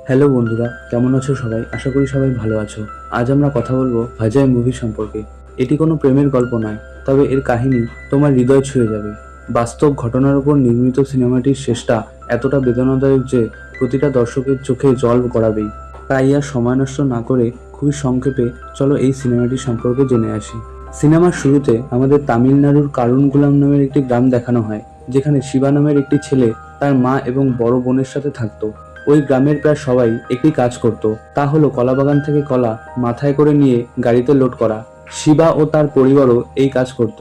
Hello বন্ধুরা, কেমন আছো সবাই? আশা করি সবাই ভালো আছো। আজ আমরা কথা বলবো ভাজাই মুভি সম্পর্কে। এটি কোনো প্রেমের গল্প নয়, তবে এর কাহিনী তোমার হৃদয় ছুঁয়ে যাবে। বাস্তব ঘটনার উপর নির্মিত সিনেমাটির শেষটা এতটা বেদনাদায়ক যে প্রতিটা দর্শকের চোখে জল গড়াবেই। তাই আর সময় নষ্ট না করে খুবই সংক্ষেপে চলো এই সিনেমাটি সম্পর্কে জেনে আসি। সিনেমার শুরুতে আমাদের তামিলনাড়ুর কারুনগুলাম নামের একটি গ্রাম দেখানো হয়, যেখানে শিবা নামের একটি ছেলে তার মা এবং বড় বোনের সাথে থাকতো। ওই গ্রামের প্রায় সবাই একই কাজ করত, তা হলো কলাবাগান থেকে কলা মাথায় করে নিয়ে গাড়িতে লোড করা। শিবা ও তার পরিবারও এই কাজ করত।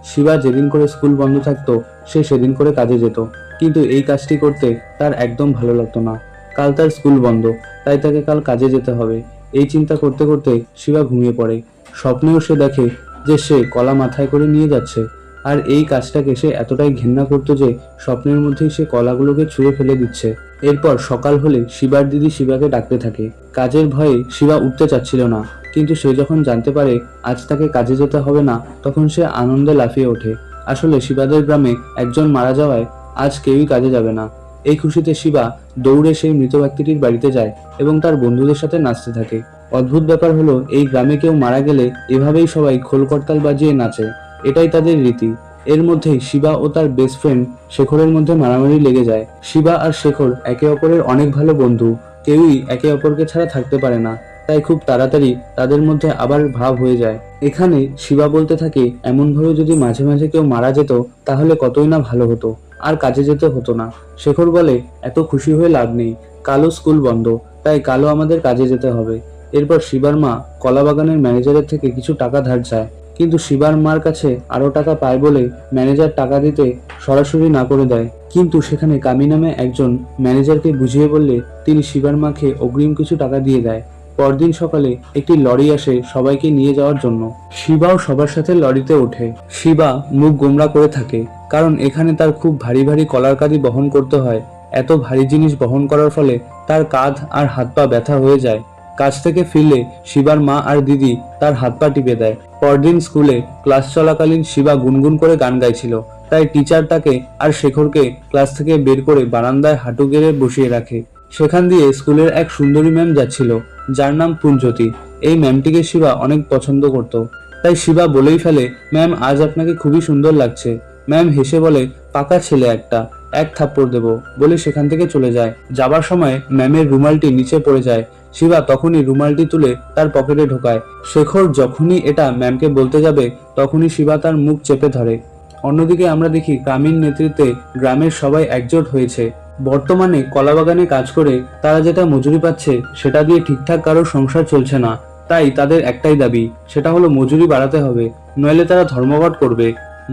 শিবা যেদিন করে স্কুল বন্ধ থাকতো সে সেদিন করে কাজে যেত, কিন্তু এই কাজটি করতে তার একদম ভালো লাগতো না। কাল তার স্কুল বন্ধ, তাই তাকে কাল কাজে যেতে হবে। এই চিন্তা করতে করতে শিবা ঘুমিয়ে পড়ে। স্বপ্নেও সে দেখে যে সে কলা মাথায় করে নিয়ে যাচ্ছে, আর এই কাজটাকে সে এতটাই ঘেন্না করতো যে স্বপ্নের মধ্যেই সে কলাগুলোকে ছুঁড়ে ফেলে দিচ্ছে। এরপর সকাল হলে শিবার দিদি শিবাকে ডাকতে থাকে। কাজের ভয়ে শিবা উঠতে চাচ্ছিল না, কিন্তু সে যখন জানতে পারে আজ তাকে কাজে যেতে হবে না, তখন সে আনন্দে লাফিয়ে ওঠে। আসলে শিবাদের গ্রামে একজন মারা যাওয়ায় আজ কেউই কাজে যাবে না। এই খুশিতে শিবা দৌড়ে সেই মৃত ব্যক্তিটির বাড়িতে যায় এবং তার বন্ধুদের সাথে নাচতে থাকে। অদ্ভুত ব্যাপার হলো, এই গ্রামে কেউ মারা গেলে এভাবেই সবাই খোল করতাল বাজিয়ে নাচে। এটাই তাদের রীতি। এর মধ্যেই শিবা ও তার বেস্ট ফ্রেন্ড শেখরের মধ্যে মারামারি লেগে যায়। শিবা আর শেখর একে অপরের অনেক ভালো বন্ধু, কেউই একে অপরকে ছাড়া থাকতে পারে না, তাই খুব তাড়াতাড়ি তাদের মধ্যে আবার ভাব হয়ে যায়। এখানে শিবা বলতে থাকে, এমন ভাবে যদি মাঝে মাঝে কেউ মারা যেত তাহলে কতই না ভালো হতো, আর কাজে যেতে হতো না। শেখর বলে, এত খুশি হয়ে লাভ নেই, কালও স্কুল বন্ধ, তাই কালও আমাদের কাজে যেতে হবে। এরপর শিবার মা কলাবাগানের ম্যানেজারের থেকে কিছু টাকা ধার চায়, কিন্তু শিবার মার কাছে আরো টাকা পায় বলে ম্যানেজার টাকা দিতে সরাসরি না করে দেয়। কিন্তু সেখানে কামি নামে একজন ম্যানেজারকে বুঝিয়ে বললে তিনি শিবার মাকে অগ্রিম কিছু টাকা দিয়ে দেয়। পরদিন সকালে একটি লরি আসে সবাইকে নিয়ে যাওয়ার জন্য। শিবাও সবার সাথে লরিতে ওঠে। শিবা মুখ গোমড়া করে থাকে, কারণ এখানে তার খুব ভারী ভারী কলার কাঁদি বহন করতে হয়। এত ভারী জিনিস বহন করার ফলে তার কাঁধ আর হাত পা ব্যথা হয়ে যায়। কাজ থেকে ফিরলে শিবার মা আর দিদি তার হাত পা টিপে দেয়। পরদিন স্কুলে ক্লাস চলাকালীন শিবা গুনগুন করে গান গাইছিল, তাই টিচার তাকে আর শেখরকে ক্লাস থেকে বের করে বারান্দায় হাঁটু গেড়ে বসিয়ে রাখে। সেখান দিয়ে স্কুলের এক সুন্দরী ম্যাম যাচ্ছিল, যার নাম পুঞ্জতি। এই ম্যামটিকে শিবা অনেক পছন্দ করত, তাই শিবা বলেই ফেলে, ম্যাম আজ আপনাকে খুবই সুন্দর লাগছে। ম্যাম হেসে বলে, পাকা ছেলে একটা, এক থাপ্পড় দেবো, বলে সেখান থেকে চলে যায়। যাবার সময় ম্যামের রুমালটি নিচে পড়ে যায়। শিবা তখনই রুমালটি তুলে তার পকেটে ঢোকায়। শেখর যখনই এটা ম্যামকে বলতে যাবে তখনই শিবা তার মুখ চেপে ধরে। অন্যদিকে আমরা দেখি কামির নেতৃত্বে গ্রামের সবাই একজোট হয়েছে। বর্তমানে কলাবাগানে কাজ করে তারা যেটা মজুরি পাচ্ছে সেটা দিয়ে ঠিকঠাক কারোর সংসার চলছে না, তাই তাদের একটাই দাবি, সেটা হলো মজুরি বাড়াতে হবে, নইলে তারা ধর্মঘট করবে।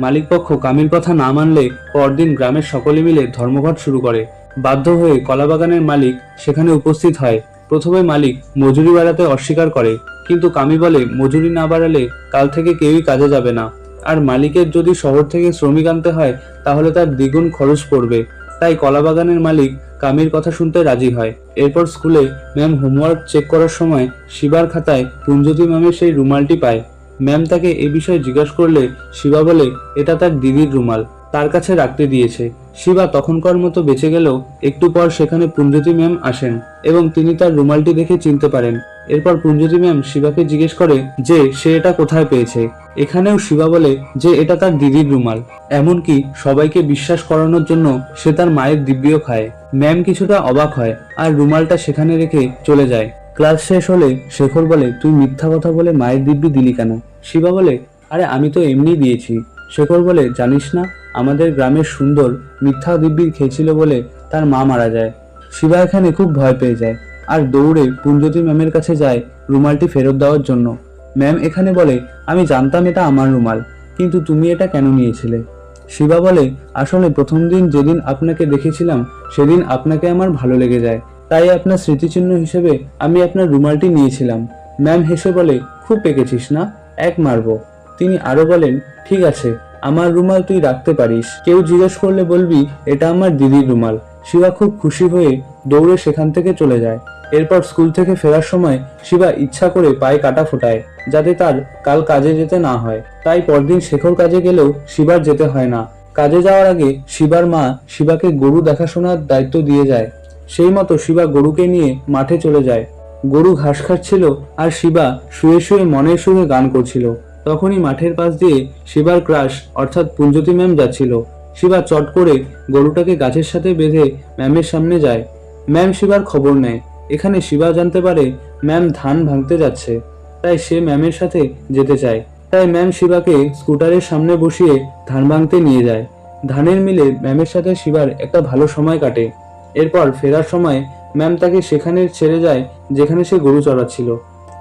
মালিকপক্ষ কামির কথা না মানলে পরদিন গ্রামের সকলে মিলে ধর্মঘট শুরু করে। বাধ্য হয়ে কলাবাগানের মালিক সেখানে উপস্থিত হয়। প্রথমে মালিক মজুরি বাড়াতে অস্বীকার করে, কিন্তু কামি বলে মজুরি না বাড়ালে কাল থেকে কেউই কাজে যাবে না, আর মালিকের যদি শহর থেকে শ্রমিক আনতে হয় তাহলে তার দ্বিগুণ খরচ পড়বে। তাই কলাবাগানের মালিক কামির কথা শুনতে রাজি হয়। এরপর স্কুলে ম্যাম হোমওয়ার্ক চেক করার সময় শিবার খাতায় কুঞ্জতি ম্যামের সেই রুমালটি পায়। ম্যাম তাকে এ বিষয়ে জিজ্ঞাসা করলে শিবা বলে এটা তার দিদির রুমাল, তার কাছে রাখতে দিয়েছে। শিবা তখনকার মতো বেঁচে গেলেও একটু পর সেখানে পুঞ্জতি ম্যাম আসেন এবং তিনি তার রুমালটি দেখে চিনতে পারেন। এরপর পুঞ্জতি ম্যাম শিবাকে জিজ্ঞেস করে যে সে এটা কোথায় পেয়েছে। এখানেও শিবা বলে যে এটা তার দিদির রুমাল। এমনকি সবাইকে বিশ্বাস করানোর জন্য সে তার মায়ের দিব্যিও খায়। ম্যাম কিছুটা অবাক হয় আর রুমালটা সেখানে রেখে চলে যায়। ক্লাস শেষ হলে শেখর বলে, তুই মিথ্যা কথা বলে মায়ের দিব্যি দিলি কেন? শিবা বলে, আরে আমি তো এমনি দিয়েছি। শেখর বলে, জানিস না আমাদের গ্রামের সুন্দর মিথ্যা দিব্যি খেয়েছিল বলে তার মা মারা যায়। শিবা এখানে খুব ভয় পেয়ে যায় আর দৌড়ে পুঞ্জতি ম্যামের কাছে যায় রুমালটি ফেরত দেওয়ার জন্য। ম্যাম এখানে বলে, আমি জানতাম এটা আমার রুমাল, কিন্তু তুমি এটা কেন নিয়েছিলে? শিবা বলে, আসলে প্রথম দিন যেদিন আপনাকে দেখেছিলাম সেদিন আপনাকে আমার ভালো লেগে যায়, তাই আপনার স্মৃতিচিহ্ন হিসেবে আমি আপনার রুমালটি নিয়েছিলাম। ম্যাম হেসে বলে, খুব পেকেছিস না, এক মারবো। তিনি আরো বলেন, ঠিক আছে, আমার রুমাল তুই রাখতে পারিস, কেউ জিজ্ঞেস করলে বলবি এটা আমার দিদির রুমাল। শিবা খুব খুশি হয়ে দৌড়ে সেখান থেকে চলে যায়। এরপর স্কুল থেকে ফেরার সময় শিবা ইচ্ছা করে পায়ে কাটা ফোটায়, যাতে তার কাল কাজে যেতে না হয়। তাই পরদিন শেখর কাজে গেলেও শিবার যেতে হয় না। কাজে যাওয়ার আগে শিবার মা শিবাকে গরু দেখাশোনার দায়িত্ব দিয়ে যায়। সেই মতো শিবা গরুকে নিয়ে মাঠে চলে যায়। গরু ঘাস খাচ্ছিল আর শিবা শুয়ে শুয়ে মনের সুখে গান করছিল। তখনই মাঠের পাশ দিয়ে শিবার ক্রাশ অর্থাৎ পুঞ্জতি ম্যাম যাচ্ছিল। শিবা চট করে গরুটাকে গাছের সাথে বেঁধে ম্যামের সামনে যায়। ম্যাম শিবার খবর নেয়। এখানে শিবা জানতে পারে ম্যাম ধান ভাঙতে যাচ্ছে, তাই সে ম্যামের সাথে যেতে চায়। তাই ম্যাম শিবাকে স্কুটারের সামনে বসিয়ে ধান ভাঙতে নিয়ে যায়। ধানের মিলে ম্যামের সাথে শিবার একটা ভালো সময় কাটে। এরপর ফেরার সময় ম্যাম তাকে সেখানে ছেড়ে যায় যেখানে সে গরু চড়াচ্ছিল।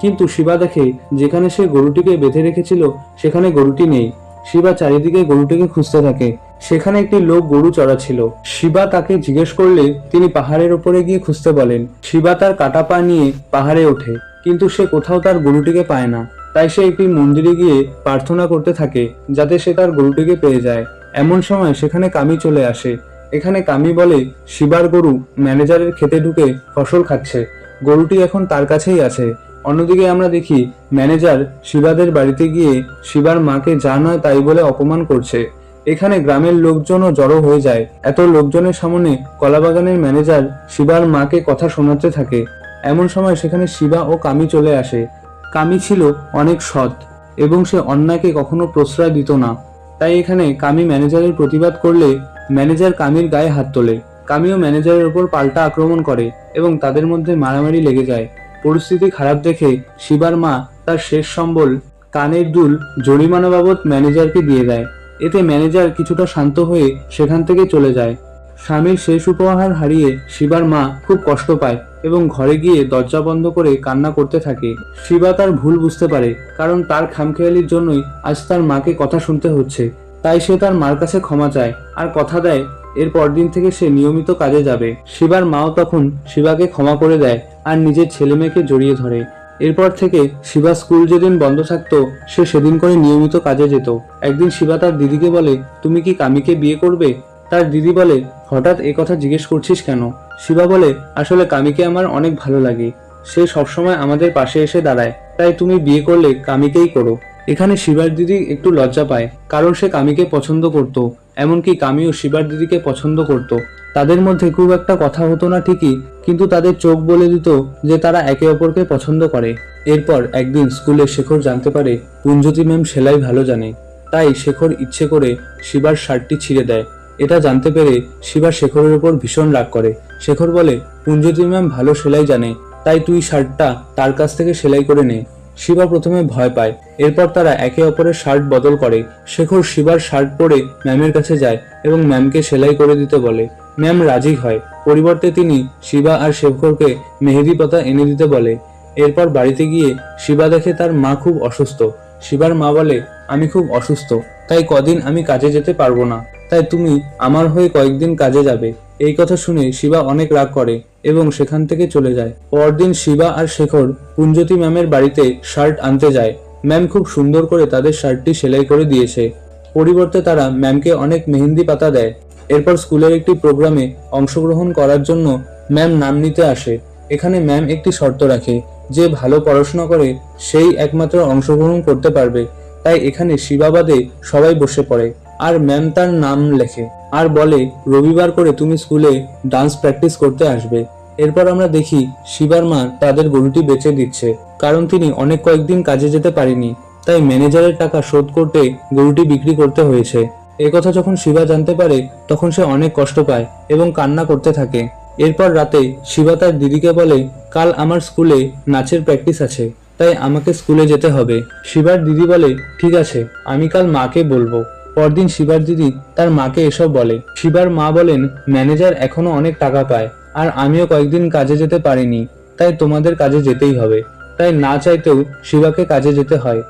কিন্তু শিবা দেখে যেখানে সে গরুটিকে বেঁধে রেখেছিল সেখানে গরুটি নেই। শিবা চারিদিকে গরুটিকে খুঁজতে থাকে। সেখানে একটি লোক গরু চড়াচ্ছিল। শিবা তাকে জিজ্ঞেস করলে তিনি পাহাড়ের উপরে গিয়ে খুঁজতে বলেন। শিবা তার কাটা পা নিয়ে পাহাড়ে ওঠে, কিন্তু সে কোথাও তার গরুটিকে পায় না। তাই সে একটি মন্দিরে গিয়ে প্রার্থনা করতে থাকে যাতে সে তার গরুটিকে পেয়ে যায়। এমন সময় সেখানে কামি চলে আসে। এখানে কামি বলে শিবার গরু ম্যানেজারের খেতে ঢুকে ফসল খাচ্ছে, গরুটি এখন তার কাছেই আছে। অন্যদিকে আমরা দেখি ম্যানেজার শিবাদের বাড়িতে গিয়ে শিবার মাকে যা নয় তাই বলে অপমান করছে। এখানে গ্রামের লোকজনও জড়ো হয়ে যায়। এত লোকজনের সামনে কলাবাগানের ম্যানেজার শিবার মাকে কথা শোনাতে থাকে। এমন সময় সেখানে শিবা ও কামি চলে আসে। কামি ছিল অনেক সৎ এবং সে অন্যায়কে কখনো প্রশ্রয় দিত না। তাই এখানে কামি ম্যানেজারের প্রতিবাদ করলে ম্যানেজার কামির গায়ে হাত তোলে। কামিও ম্যানেজারের উপর পাল্টা আক্রমণ করে এবং তাদের মধ্যে মারামারি লেগে যায়। পরিস্থিতি খারাপ দেখে শিবার মা তার শেষ সম্বল কানের দুল জরিমানা বাবদ ম্যানেজারকে দিয়ে দেয়। এতে ম্যানেজার কিছুটা শান্ত হয়ে সেখান থেকে চলে যায়। স্বামীর শেষ উপহার হারিয়ে শিবার মা খুব কষ্ট পায় এবং ঘরে গিয়ে দরজা বন্ধ করে কান্না করতে থাকে। শিবা তার ভুল বুঝতে পারে, কারণ তার খামখেয়ালির জন্যই আজ তার মাকে কথা শুনতে হচ্ছে। তাই সে তার মার কাছে ক্ষমা চায় আর কথা দেয় এর পরদিন থেকে সে নিয়মিত কাজে যাবে। শিবার মাও তখন শিবাকে ক্ষমা করে দেয় আর নিজের ছেলে মেয়েকে জড়িয়ে ধরে। এরপর থেকে শিবা স্কুল যেদিন বন্ধ থাকতো সে সেদিন করে নিয়মিত কাজে যেত। একদিন শিবা তার দিদিকে বলে, তুমি কি কামিকে বিয়ে করবে? তার দিদি বলে, হঠাৎ এ কথা জিজ্ঞেস করছিস কেন? শিবা বলে, আসলে কামিকে আমার অনেক ভালো লাগে, সে সবসময় আমাদের পাশে এসে দাঁড়ায়, তাই তুমি বিয়ে করলে কামিকেই করো। এখানে শিবার দিদি একটু লজ্জা পায়, কারণ সে কামিকে পছন্দ করত, এমনকি কামিও শিবার দিদিকে পছন্দ করত। তাদের মধ্যে খুব একটা কথা হতো না ঠিকই, কিন্তু তাদের চোখ বলে দিত যে তারা একে অপরকে পছন্দ করে। এরপর একদিন স্কুলে শেখর জানতে পারে পুঞ্জতি ম্যাম সেলাই ভালো জানে। তাই শেখর ইচ্ছে করে শিবার শার্টটি ছিঁড়ে দেয়। এটা জানতে পেরে শিবা শেখরের উপর ভীষণ রাগ করে। শেখর বলে, পুঞ্জতি ম্যাম ভালো সেলাই জানে, তাই তুই শার্টটা তার কাছ থেকে সেলাই করে নে। শিবা প্রথমে ভয় পায়। এরপর তারা একে অপরের শার্ট বদল করে। শেখর শিবার শার্ট পরে ম্যামের কাছে যায় এবং ম্যামকে সেলাই করে দিতে বলে। ম্যাম রাজি হয়। পরিবর্তে তিনি শিবা আর শেখরকে মেহেদি পাতা এনে দিতে বলে। এরপর বাড়িতে গিয়ে শিবা দেখে তার মা খুব অসুস্থ। শিবার মা বলে, আমি খুব অসুস্থ, তাই কদিন আমি কাজে যেতে পারবো না, তাই তুমি আমার হয়ে কয়েকদিন কাজে যাবে। এই কথা শুনে শিবা অনেক রাগ করে এবং সেখান থেকে চলে যায়। পরদিন শিবা আর শেখর পুঞ্জতি ম্যামের বাড়িতে শার্ট আনতে যায়। ম্যাম খুব সুন্দর করে তাদের শার্টটি সেলাই করে দিয়েছে। পরিবর্তে তারা ম্যামকে অনেক মেহেন্দি পাতা দেয়। এরপর স্কুলের একটি প্রোগ্রামে অংশগ্রহণ করার জন্য ম্যাম নাম নিতে আসে। এখানে ম্যাম একটি শর্ত রাখে, যে ভালো পড়াশোনা করে সেই একমাত্র অংশগ্রহণ করতে পারবে। তাই এখানে শিবা বাদে সবাই বসে পড়ে আর ম্যাম তার নাম লেখে আর বলে, রবিবার করে তুমি স্কুলে ডান্স প্র্যাকটিস করতে আসবে। এরপর আমরা দেখি শিবার মা তাদের গরুটি বেচে দিচ্ছে, কারণ তিনি অনেক কয়েকদিন কাজে যেতে পারেনি, তাই ম্যানেজারের টাকা শোধ করতে গরুটি বিক্রি করতে হয়েছে। একথা যখন শিবা জানতে পারে তখন সে অনেক কষ্ট পায় এবং কান্না করতে থাকে। এরপর রাতে শিবা তার দিদিকে বলে, কাল আমার স্কুলে নাচের প্র্যাকটিস আছে, তাই আমাকে স্কুলে যেতে হবে। শিবার দিদি বলে, ঠিক আছে, আমি কাল মাকে বলবো। পরদিন শিবার দিদি তার মাকে এসব বলে। শিবার মা বলেন, ম্যানেজার এখনো অনেক টাকা পায় আর আমিও কয়েকদিন কাজে যেতে পারিনি, তাই তোমাদের কাজে যেতেই হবে। তাই না চাইতেও শিবাকে কাজে যেতে হয়।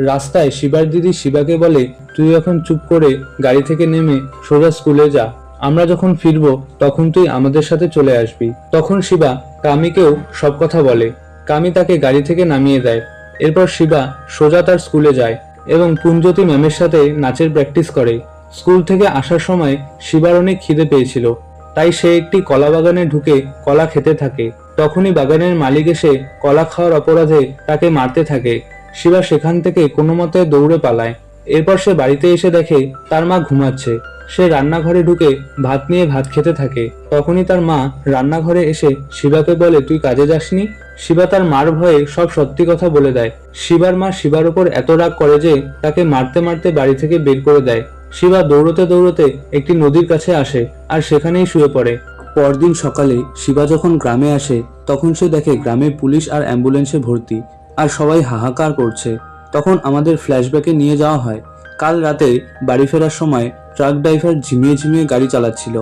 রাস্তায় শিবার দিদি শিবাকে বলে, তুই এখন চুপ করে গাড়ি থেকে নেমে সোজা স্কুলে যা, আমরা যখন ফিরবো তখন তুই আমাদের সাথে চলে আসবি। তখন শিবা কামিকেও সব কথা বলে। কামি তাকে গাড়ি থেকে নামিয়ে দেয়। এরপর শিবা সোজা তার স্কুলে যায় এবং পুঞ্জতি ম্যামের সাথে নাচের প্র্যাকটিস করে। স্কুল থেকে আসার সময় শিবার অনেক খিদে পেয়েছিল, তাই সে একটি কলা বাগানে ঢুকে কলা খেতে থাকে। তখনই বাগানের মালিক এসে কলা খাওয়ার অপরাধে তাকে মারতে থাকে। শিবা সেখান থেকে কোনো মতে দৌড়ে পালায়। এরপর সে বাড়িতে এসে দেখে তার মা ঘুমাচ্ছে। সে রান্নাঘরে ঢুকে ভাত নিয়ে ভাত খেতে থাকে। তখনই তার মা রান্নাঘরে এসে শিবাকে বলে, তুই কাজে যাসনি? শিবা তার মার ভয়ে সব সত্যি কথা বলে দেয়। শিবার মা শিবার উপর এত রাগ করে যে তাকে মারতে মারতে বাড়ি থেকে বের করে দেয়। শিবা দৌড়তে দৌড়তে একটি নদীর কাছে আসে আর সেখানেই শুয়ে পড়ে। পরদিন সকালে শিবা যখন গ্রামে আসে তখন সে দেখে গ্রামে পুলিশ আর অ্যাম্বুলেন্সে ভর্তি আর সবাই হাহাকার করছে। তখন আমাদের ফ্ল্যাশব্যাকে নিয়ে যাওয়া হয়। কাল রাতে বাড়ি ফেরার সময় ট্রাক ড্রাইভার ঝিমিয়ে ঝিমিয়ে গাড়ি চালাচ্ছিল।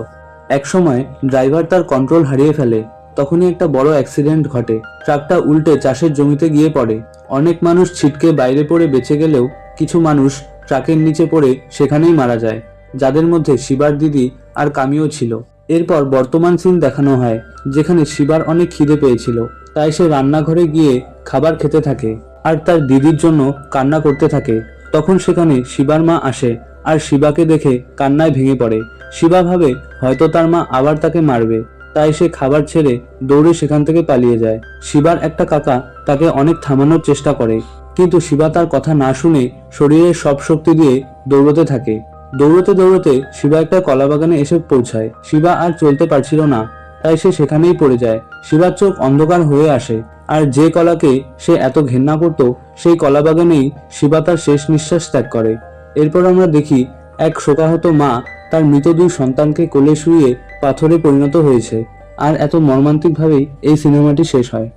এক সময় ড্রাইভার তার কন্ট্রোল হারিয়ে ফেলে। তখনই একটা বড় অ্যাক্সিডেন্ট ঘটে। ট্রাকটা উল্টে চাষের জমিতে গিয়ে পড়ে। অনেক মানুষ ছিটকে বাইরে পড়ে বেঁচে গেলেও কিছু মানুষ ট্রাকের নিচে পড়ে সেখানেই মারা যায়, যাদের মধ্যে শিবার দিদি আর কামিও ছিল। এরপর বর্তমান সিন দেখানো হয়, যেখানে শিবার অনেক খিদে পেয়েছিল, তাই সে রান্নাঘরে গিয়ে খাবার খেতে থাকে আর তার দিদির জন্য কান্না করতে থাকে। তখন সেখানে শিবার মা আসে আর শিবাকে দেখে কান্নায় ভেঙে পড়ে। শিবা ভাবে হয়তো তার মা আবার তাকে মারবে, তাই সে খাবার ছেড়ে দৌড়ে সেখান থেকে পালিয়ে যায়। শিবার একটা কাকা তাকে অনেক থামানোর চেষ্টা করে, কিন্তু শিবা তার কথা না শুনে শরীরের সব শক্তি দিয়ে দৌড়তে থাকে। দৌড়তে দৌড়তে শিবা একটা কলা বাগানে এসে পৌঁছায়। শিবা আর চলতে পারছিল না, তাই সে সেখানেই পড়ে যায়। শিবার চোখ অন্ধকার হয়ে আসে, আর যে কলাকে সে এত ঘেন্না করত সেই কলা বাগানেই শিবা তার শেষ নিঃশ্বাস ত্যাগ করে। এরপর আমরা দেখি এক শোকাহত মা তার মৃত দুই সন্তানকে কোলে শুইয়ে পাথরে পরিণত হয়েছে। আর এত মর্মান্তিকভাবেই এই সিনেমাটি শেষ হয়।